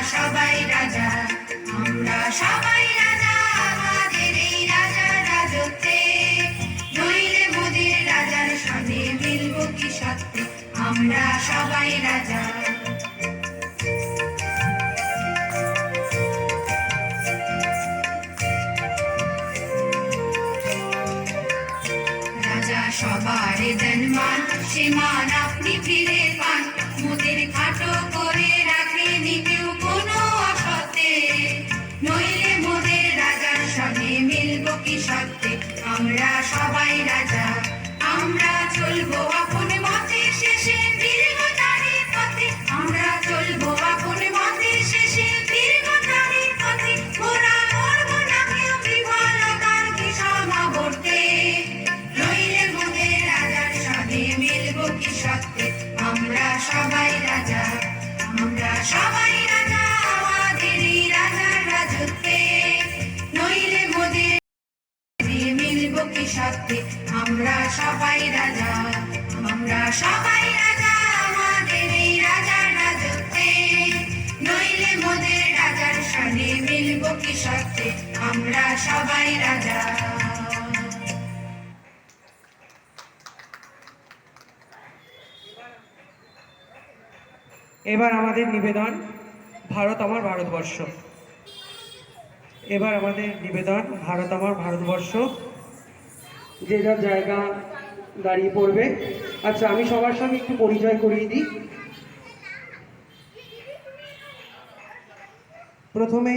সবাই রাজা, আমরা সবাই রাজা আমাদের এই রাজার রাজত্বে। নইলে মোদের রাজার সাথে মিলব কি সত্যি, আমরা সবাই রাজা। রাজা সবার দেন মান, সে মান আপনি ফিরে পান। মোদের খাটো করে রাখেনি কেউ কোনো অসত্যে। নইলে মোদের রাজার সঙ্গে মিলব কি সত্যে, আমরা সবাই রাজা। আমরা চলবো আপন মতে, শেষে ফিরব তারই পথে। আমরা চলবো আপন মতে, শেষে ফিরব তারই পথে। ওরা মরব না কেউ বিফলতার কি সমাবর্তে। নইলে মোদের রাজার সঙ্গে মিলব কি সত্যে, আমরা সবাই রাজা, আমরা সবাই রাজা আমাদের এই রাজার রাজত্বে। নইলে মোদের মিলব কি সত্যে, আমরা সবাই রাজা, আমরা সবাই রাজা আমাদের এই রাজার রাজত্বে। নইলে মোদের রাজার সঙ্গে মিলব কি সত্যে, আমরা সবাই রাজা। এবার আমাদের নিবেদন ভারত আমার ভারতবর্ষ। এবার আমাদের নিবেদন ভারত আমার ভারতবর্ষ। যে যার জায়গা দাঁড়িয়ে পড়বে। আচ্ছা, আমি সবার সঙ্গে একটু পরিচয় করিয়ে দিই। প্রথমে